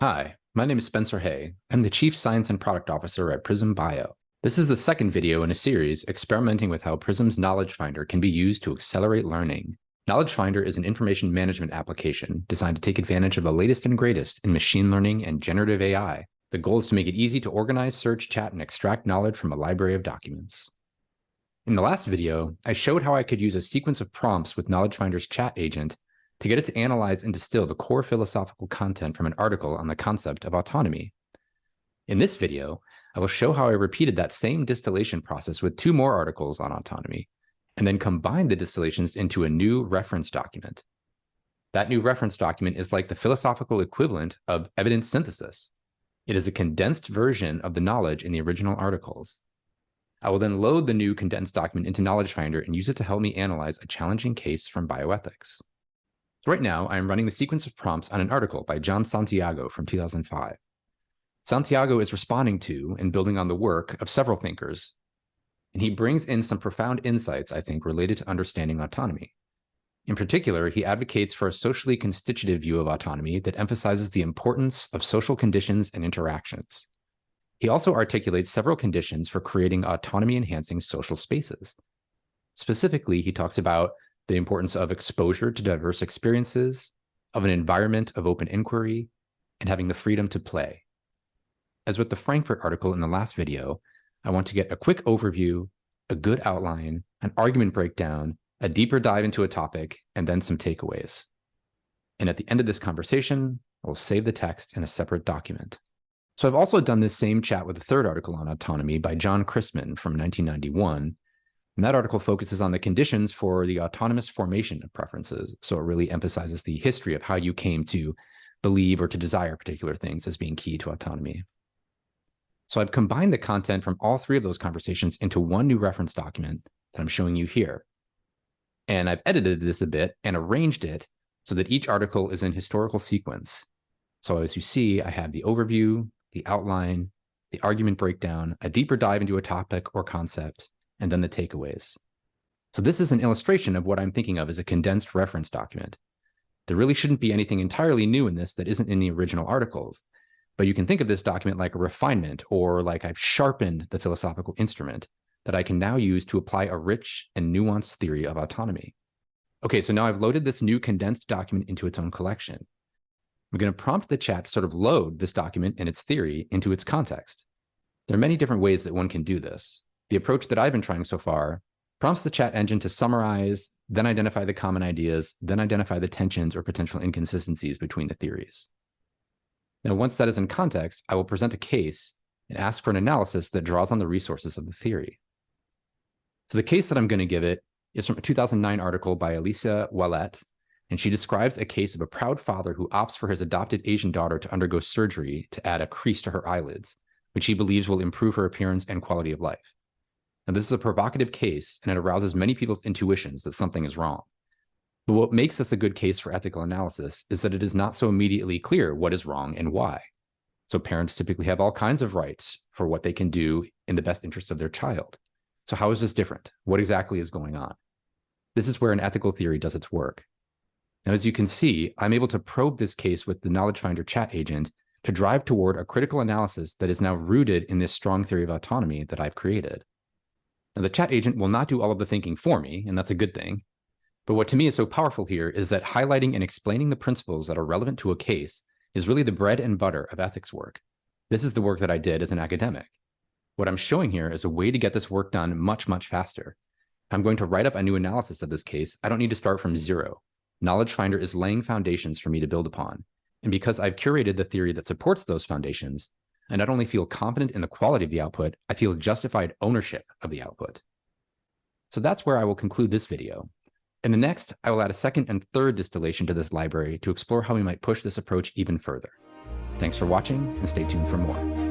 Hi, my name is Spencer Hay. I'm the Chief Science and Product Officer at Prism Bio. This is the second video in a series experimenting with how Prism's Knowledge Finder can be used to accelerate learning. Knowledge Finder is an information management application designed to take advantage of the latest and greatest in machine learning and generative AI. The goal is to make it easy to organize, search, chat, and extract knowledge from a library of documents. In the last video, I showed how I could use a sequence of prompts with Knowledge Finder's chat agent to get it to analyze and distill the core philosophical content from an article on the concept of autonomy. In this video, I will show how I repeated that same distillation process with two more articles on autonomy, and then combined the distillations into a new reference document. That new reference document is like the philosophical equivalent of evidence synthesis. It is a condensed version of the knowledge in the original articles. I will then load the new condensed document into Knowledge Finder and use it to help me analyze a challenging case from bioethics. So right now, I am running the sequence of prompts on an article by John Santiago from 2005. Santiago is responding to and building on the work of several thinkers, and he brings in some profound insights, I think, related to understanding autonomy. In particular, he advocates for a socially constitutive view of autonomy that emphasizes the importance of social conditions and interactions. He also articulates several conditions for creating autonomy-enhancing social spaces. Specifically, he talks about the importance of exposure to diverse experiences, of an environment of open inquiry, and having the freedom to play. As with the Frankfurt article in the last video, I want to get a quick overview, a good outline, an argument breakdown, a deeper dive into a topic, and then some takeaways. And at the end of this conversation, I will save the text in a separate document. So I've also done this same chat with a third article on autonomy by John Chrisman from 1991. And that article focuses on the conditions for the autonomous formation of preferences. So it really emphasizes the history of how you came to believe or to desire particular things as being key to autonomy. So I've combined the content from all three of those conversations into one new reference document that I'm showing you here. And I've edited this a bit and arranged it so that each article is in historical sequence. So as you see, I have the overview, the outline, the argument breakdown, a deeper dive into a topic or concept, and then the takeaways. So this is an illustration of what I'm thinking of as a condensed reference document. There really shouldn't be anything entirely new in this that isn't in the original articles, but you can think of this document like a refinement, or like I've sharpened the philosophical instrument that I can now use to apply a rich and nuanced theory of autonomy. Okay, so now I've loaded this new condensed document into its own collection. I'm going to prompt the chat to sort of load this document and its theory into its context. There are many different ways that one can do this. The approach that I've been trying so far prompts the chat engine to summarize, then identify the common ideas, then identify the tensions or potential inconsistencies between the theories. Now, once that is in context, I will present a case and ask for an analysis that draws on the resources of the theory. So the case that I'm going to give it is from a 2009 article by Alicia Ouellette, and she describes a case of a proud father who opts for his adopted Asian daughter to undergo surgery to add a crease to her eyelids, which he believes will improve her appearance and quality of life. Now, this is a provocative case, and it arouses many people's intuitions that something is wrong. But what makes this a good case for ethical analysis is that it is not so immediately clear what is wrong and why. So parents typically have all kinds of rights for what they can do in the best interest of their child. So how is this different? What exactly is going on? This is where an ethical theory does its work. Now, as you can see, I'm able to probe this case with the Knowledge Finder chat agent to drive toward a critical analysis that is now rooted in this strong theory of autonomy that I've created. Now, the chat agent will not do all of the thinking for me, and that's a good thing. But what to me is so powerful here is that highlighting and explaining the principles that are relevant to a case is really the bread and butter of ethics work. This is the work that I did as an academic. What I'm showing here is a way to get this work done much, much faster. If I'm going to write up a new analysis of this case, I don't need to start from zero. Knowledge Finder is laying foundations for me to build upon. And because I've curated the theory that supports those foundations, I not only feel confident in the quality of the output, I feel justified ownership of the output. So that's where I will conclude this video. In the next, I will add a second and third distillation to this library to explore how we might push this approach even further. Thanks for watching, and stay tuned for more.